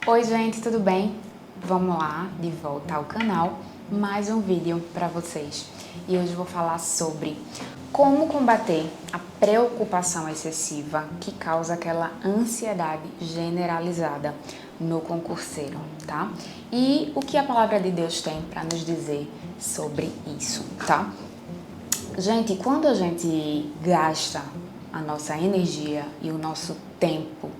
Oi gente, tudo bem? Vamos lá, de volta ao canal, mais um vídeo para vocês. E hoje eu vou falar sobre como combater a preocupação excessiva que causa aquela ansiedade generalizada no concurseiro, tá? E o que a palavra de Deus tem para nos dizer sobre isso, tá? Gente, quando a gente gasta a nossa energia e o nosso tempo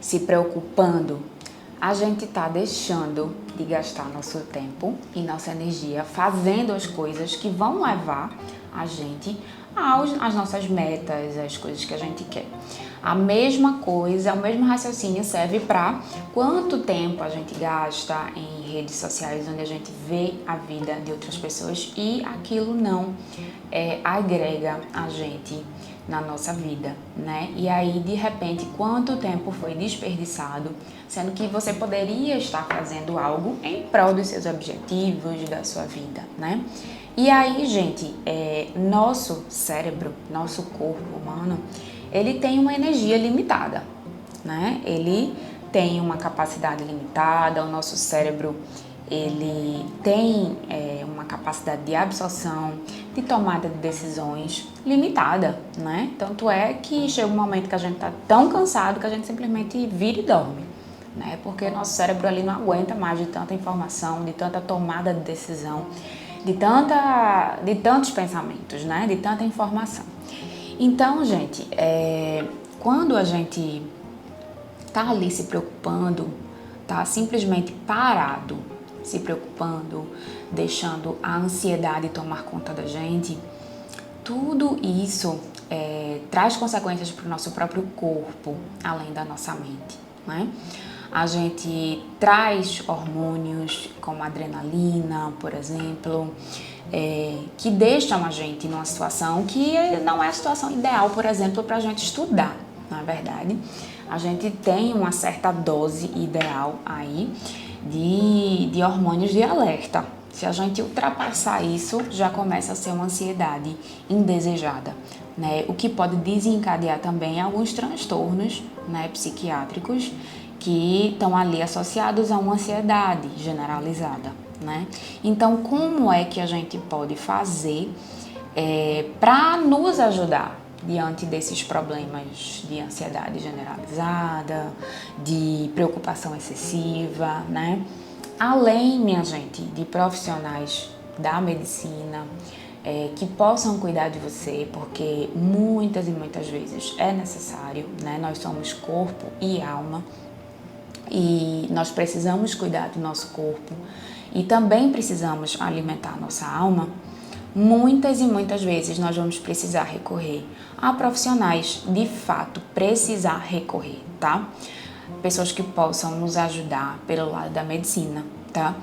se preocupando, a gente está deixando de gastar nosso tempo e nossa energia fazendo as coisas que vão levar a gente às nossas metas, às coisas que a gente quer. A mesma coisa, o mesmo raciocínio serve para quanto tempo a gente gasta em redes sociais onde a gente vê a vida de outras pessoas e aquilo não agrega a gente na nossa vida, né? E aí, de repente, quanto tempo foi desperdiçado, sendo que você poderia estar fazendo algo em prol dos seus objetivos, da sua vida, né? E aí, gente, nosso cérebro, nosso corpo humano, ele tem uma energia limitada, né? Ele tem uma capacidade limitada, o nosso cérebro ele tem uma capacidade de absorção, de tomada de decisões limitada, né? Tanto é que chega um momento que a gente está tão cansado que a gente simplesmente vira e dorme, né? Porque nosso cérebro ali não aguenta mais de tanta informação, de tanta tomada de decisão, de tantos pensamentos, né? De tanta informação. Então, gente, quando a gente tá ali se preocupando, tá simplesmente parado, se preocupando, deixando a ansiedade tomar conta da gente, tudo isso traz consequências para o nosso próprio corpo, além da nossa mente, né? A gente traz hormônios como adrenalina, por exemplo, que deixam a gente numa situação que não é a situação ideal, por exemplo, para a gente estudar, na verdade. A gente tem uma certa dose ideal aí de hormônios de alerta. Se a gente ultrapassar isso, já começa a ser uma ansiedade indesejada, né? O que pode desencadear também alguns transtornos, né, psiquiátricos que estão ali associados a uma ansiedade generalizada, né? Então, como é que a gente pode fazer para nos ajudar diante desses problemas de ansiedade generalizada, de preocupação excessiva, né? Além, minha gente, de profissionais da medicina que possam cuidar de você, porque muitas e muitas vezes é necessário, né? Nós somos corpo e alma e nós precisamos cuidar do nosso corpo e também precisamos alimentar nossa alma. Muitas e muitas vezes nós vamos precisar recorrer a profissionais, de fato, precisar recorrer, tá? Pessoas que possam nos ajudar pelo lado da medicina, tá?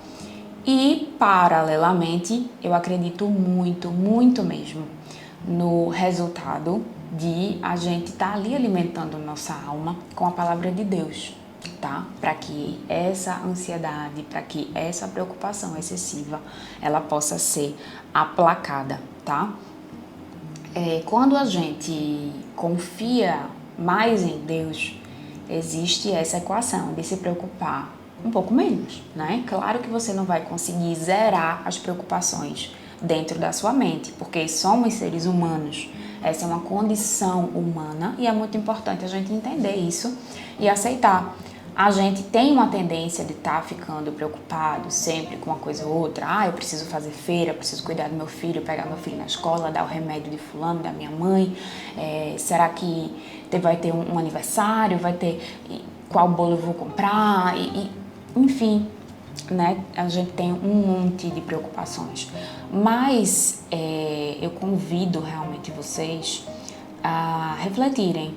E, paralelamente, eu acredito muito, muito mesmo no resultado de a gente estar ali alimentando nossa alma com a palavra de Deus, tá? Para que essa ansiedade, para que essa preocupação excessiva, ela possa ser aplacada, tá? Quando a gente confia mais em Deus, existe essa equação de se preocupar um pouco menos, né? Claro que você não vai conseguir zerar as preocupações dentro da sua mente, porque somos seres humanos. Essa é uma condição humana e é muito importante a gente entender isso e aceitar. A gente tem uma tendência de estar ficando preocupado sempre com uma coisa ou outra. Eu preciso fazer feira, preciso cuidar do meu filho, pegar meu filho na escola, dar o remédio de fulano, da minha mãe. Será que vai ter um aniversário? Vai ter qual bolo eu vou comprar? Enfim, né? A gente tem um monte de preocupações. Mas eu convido realmente vocês a refletirem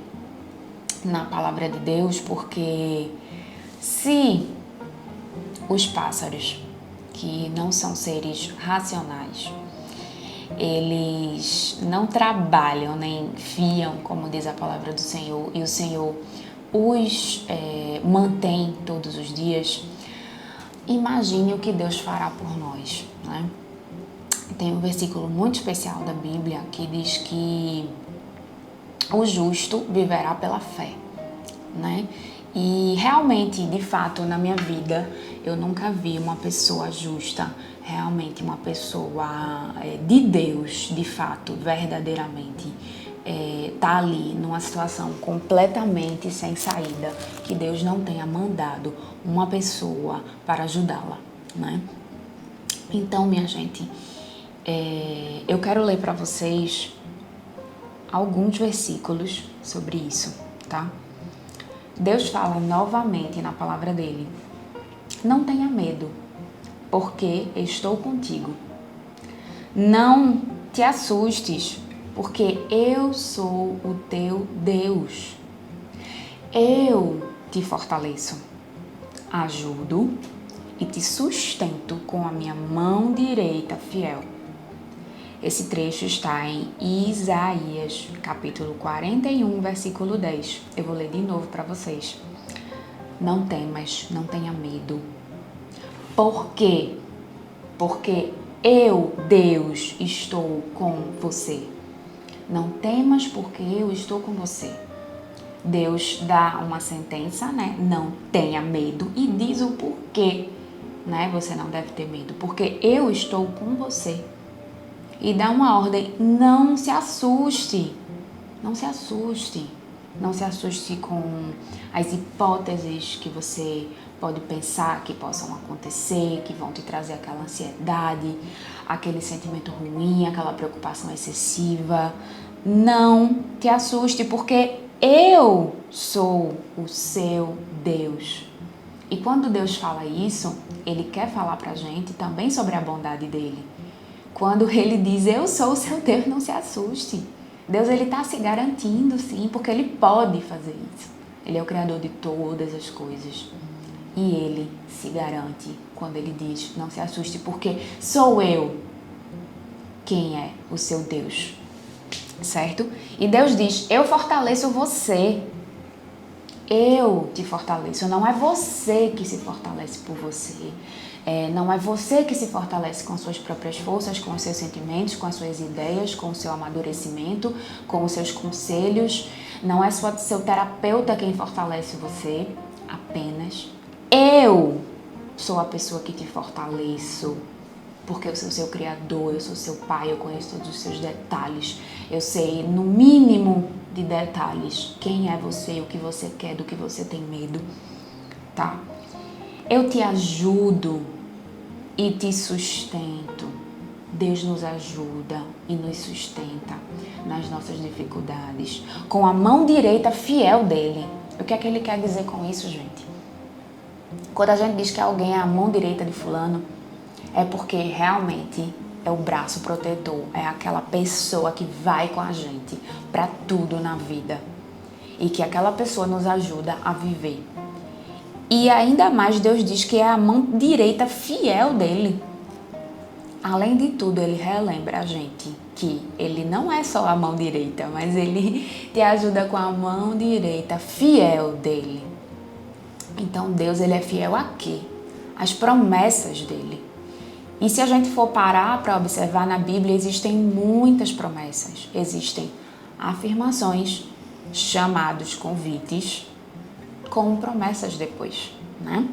na palavra de Deus, porque se os pássaros, que não são seres racionais, eles não trabalham nem fiam, como diz a palavra do Senhor, e o Senhor os mantém todos os dias, imagine o que Deus fará por nós, né? Tem um versículo muito especial da Bíblia que diz que o justo viverá pela fé, né? E realmente, de fato, na minha vida, eu nunca vi uma pessoa justa, realmente uma pessoa de Deus, de fato, verdadeiramente, tá ali numa situação completamente sem saída, que Deus não tenha mandado uma pessoa para ajudá-la, né? Então, minha gente, eu quero ler para vocês alguns versículos sobre isso, tá? Deus fala novamente na palavra dele: não tenha medo, porque estou contigo. Não te assustes, porque eu sou o teu Deus. Eu te fortaleço, ajudo e te sustento com a minha mão direita fiel. Esse trecho está em Isaías, capítulo 41, versículo 10. Eu vou ler de novo para vocês. Não temas, não tenha medo. Por quê? Porque eu, Deus, estou com você. Não temas, porque eu estou com você. Deus dá uma sentença, né? Não tenha medo, e diz o porquê, né? Você não deve ter medo, porque eu estou com você. E dá uma ordem: não se assuste, não se assuste, não se assuste com as hipóteses que você pode pensar que possam acontecer, que vão te trazer aquela ansiedade, aquele sentimento ruim, aquela preocupação excessiva. Não te assuste, porque eu sou o seu Deus. E quando Deus fala isso, Ele quer falar pra gente também sobre a bondade dele. Quando ele diz, eu sou o seu Deus, não se assuste. Deus, ele está se garantindo, sim, porque ele pode fazer isso. Ele é o Criador de todas as coisas. E ele se garante quando ele diz, não se assuste, porque sou eu quem é o seu Deus. Certo? E Deus diz, eu fortaleço você. Eu te fortaleço. Não é você que se fortalece por você. Não é você que se fortalece com as suas próprias forças, com os seus sentimentos, com as suas ideias, com o seu amadurecimento, com os seus conselhos. Não é só seu terapeuta quem fortalece você. Apenas eu sou a pessoa que te fortaleço. Porque eu sou seu criador, eu sou seu pai, eu conheço todos os seus detalhes. Eu sei, no mínimo de detalhes, quem é você, o que você quer, do que você tem medo, tá? Eu te ajudo e te sustento. Deus nos ajuda e nos sustenta nas nossas dificuldades, com a mão direita fiel dele. O que é que ele quer dizer com isso, gente? Quando a gente diz que alguém é a mão direita de fulano, é porque realmente é o braço protetor, é aquela pessoa que vai com a gente para tudo na vida e que aquela pessoa nos ajuda a viver. E ainda mais Deus diz que é a mão direita fiel dele. Além de tudo, ele relembra a gente que ele não é só a mão direita, mas ele te ajuda com a mão direita fiel dele. Então Deus, ele é fiel a quê? Às promessas dele. E se a gente for parar para observar na Bíblia, existem muitas promessas. Existem afirmações, chamados, convites, com promessas depois, né?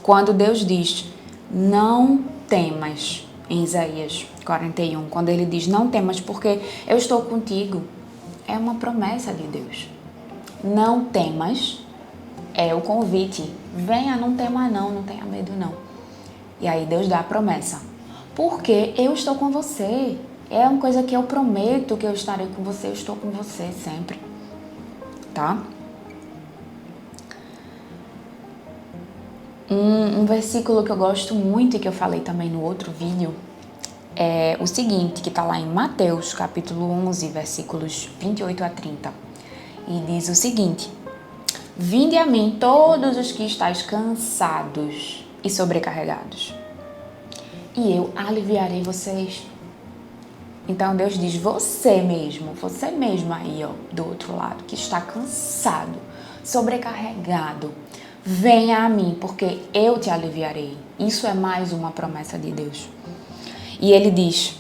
Quando Deus diz, não temas, em Isaías 41, quando ele diz, não temas porque eu estou contigo, é uma promessa de Deus. Não temas é o convite. Venha, não tema não, não tenha medo não. E aí Deus dá a promessa. Porque eu estou com você. É uma coisa que eu prometo que eu estarei com você, eu estou com você sempre. Tá? Um versículo que eu gosto muito e que eu falei também no outro vídeo é o seguinte, que está lá em Mateus, capítulo 11, versículos 28 a 30. E diz o seguinte, vinde a mim todos os que estáis cansados e sobrecarregados, e eu aliviarei vocês. Então Deus diz, você mesmo aí, ó, do outro lado, que está cansado, sobrecarregado, venha a mim, porque eu te aliviarei. Isso é mais uma promessa de Deus. E ele diz,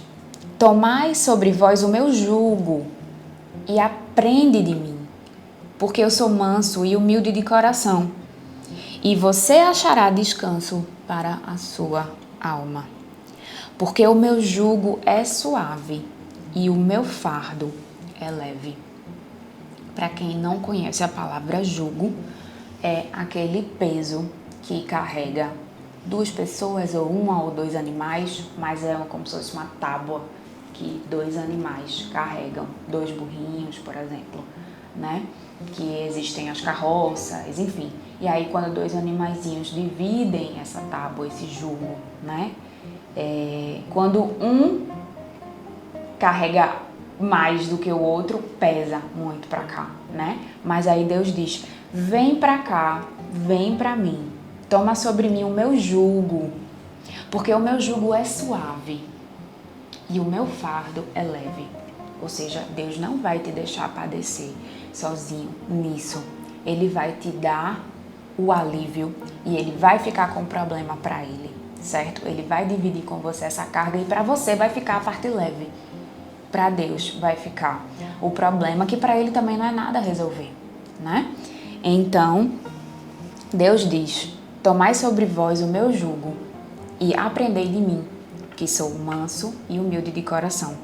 tomai sobre vós o meu jugo e aprende de mim, porque eu sou manso e humilde de coração, e você achará descanso para a sua alma. Porque o meu jugo é suave e o meu fardo é leve. Para quem não conhece a palavra jugo, é aquele peso que carrega 2 pessoas ou 1 ou 2 animais, mas é como se fosse uma tábua que 2 animais carregam, 2 burrinhos, por exemplo, né? Que existem as carroças, enfim. E aí quando 2 animaizinhos dividem essa tábua, esse jugo, né? Quando um carrega mais do que o outro, pesa muito para cá, né? Mas aí Deus diz: vem para cá, vem para mim, toma sobre mim o meu jugo, porque o meu jugo é suave e o meu fardo é leve. Ou seja, Deus não vai te deixar padecer sozinho nisso. Ele vai te dar o alívio e ele vai ficar com o problema para ele, certo? Ele vai dividir com você essa carga e para você vai ficar a parte leve. Para Deus vai ficar o problema, que para ele também não é nada a resolver, né? Então, Deus diz: tomai sobre vós o meu jugo e aprendei de mim, que sou manso e humilde de coração,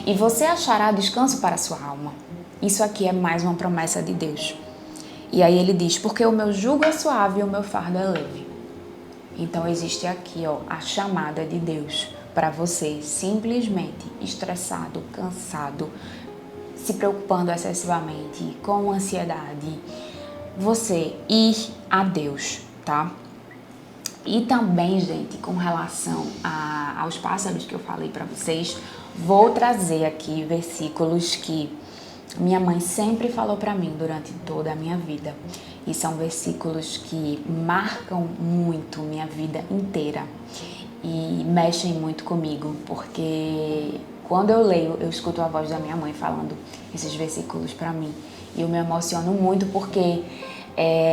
e você achará descanso para a sua alma. Isso aqui é mais uma promessa de Deus. E aí ele diz: porque o meu jugo é suave e o meu fardo é leve. Então existe aqui, a chamada de Deus para você simplesmente estressado, cansado, se preocupando excessivamente, com ansiedade, você ir a Deus, tá? E também, gente, com relação aos pássaros que eu falei para vocês, vou trazer aqui versículos que minha mãe sempre falou para mim durante toda a minha vida. E são versículos que marcam muito minha vida inteira e mexem muito comigo, porque quando eu leio, eu escuto a voz da minha mãe falando esses versículos para mim. E eu me emociono muito porque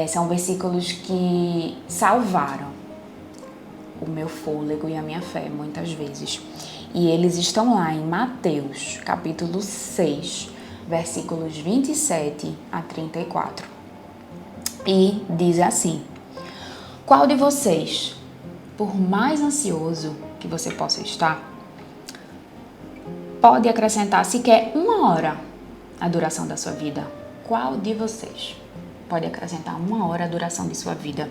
são versículos que salvaram o meu fôlego e a minha fé muitas vezes. E eles estão lá em Mateus, capítulo 6, versículos 27 a 34. E diz assim: qual de vocês, por mais ansioso que você possa estar, pode acrescentar sequer 1 hora à duração da sua vida? Qual de vocês pode acrescentar 1 hora à duração de sua vida?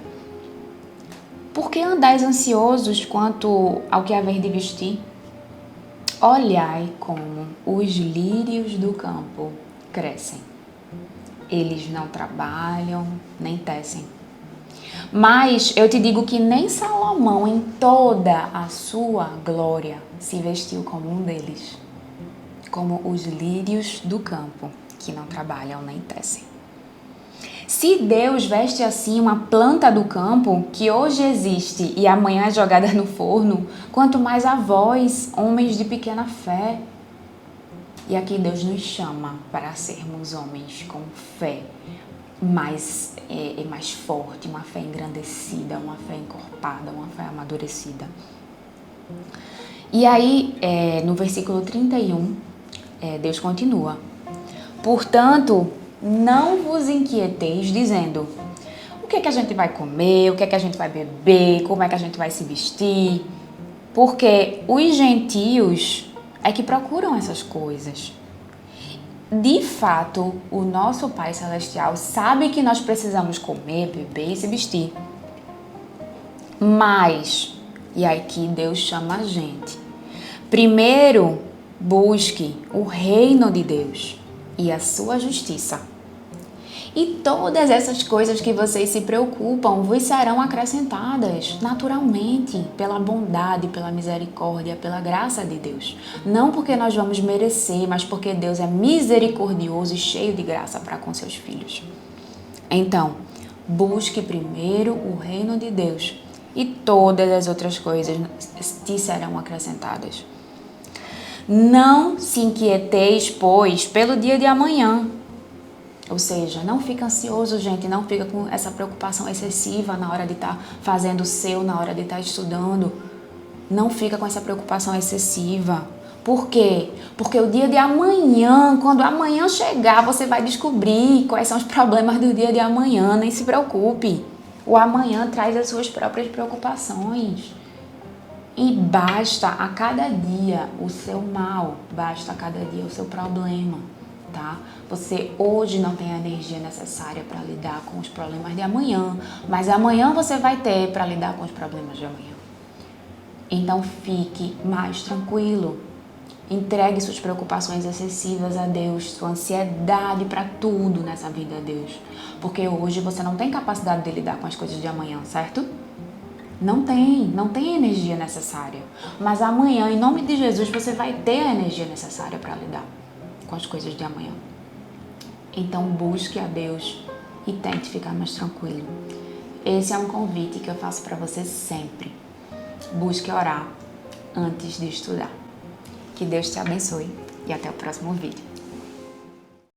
Por que andais ansiosos quanto ao que haver de vestir? Olhai como os lírios do campo crescem. Eles não trabalham, nem tecem. Mas eu te digo que nem Salomão, em toda a sua glória, se vestiu como um deles. Como os lírios do campo, que não trabalham nem tecem. Se Deus veste assim uma planta do campo, que hoje existe e amanhã é jogada no forno, quanto mais a vós, homens de pequena fé. E aqui Deus nos chama para sermos homens com fé mais forte, uma fé engrandecida, uma fé encorpada, uma fé amadurecida. E aí, no versículo 31, Deus continua: portanto, não vos inquieteis dizendo: o que é que a gente vai comer, o que é que a gente vai beber, como é que a gente vai se vestir? Porque os gentios é que procuram essas coisas. De fato, o nosso Pai Celestial sabe que nós precisamos comer, beber e se vestir. Mas, e aqui Deus chama a gente: primeiro, busque o reino de Deus e a sua justiça. E todas essas coisas que vocês se preocupam vos serão acrescentadas naturalmente, pela bondade, pela misericórdia, pela graça de Deus. Não porque nós vamos merecer, mas porque Deus é misericordioso e cheio de graça para com seus filhos. Então, busque primeiro o reino de Deus e todas as outras coisas te serão acrescentadas. Não se inquieteis, pois, pelo dia de amanhã. Ou seja, não fica ansioso, gente, não fica com essa preocupação excessiva na hora de estar fazendo o seu, na hora de estar estudando. Não fica com essa preocupação excessiva. Por quê? Porque o dia de amanhã, quando amanhã chegar, você vai descobrir quais são os problemas do dia de amanhã, nem se preocupe. O amanhã traz as suas próprias preocupações. E basta a cada dia o seu mal, basta a cada dia o seu problema, tá? Você hoje não tem a energia necessária para lidar com os problemas de amanhã, mas amanhã você vai ter para lidar com os problemas de amanhã. Então fique mais tranquilo. Entregue suas preocupações excessivas a Deus, sua ansiedade para tudo nessa vida a Deus. Porque hoje você não tem capacidade de lidar com as coisas de amanhã, certo? Não tem energia necessária. Mas amanhã, em nome de Jesus, você vai ter a energia necessária para lidar com as coisas de amanhã. Então busque a Deus e tente ficar mais tranquilo. Esse é um convite que eu faço para você sempre. Busque orar antes de estudar. Que Deus te abençoe e até o próximo vídeo.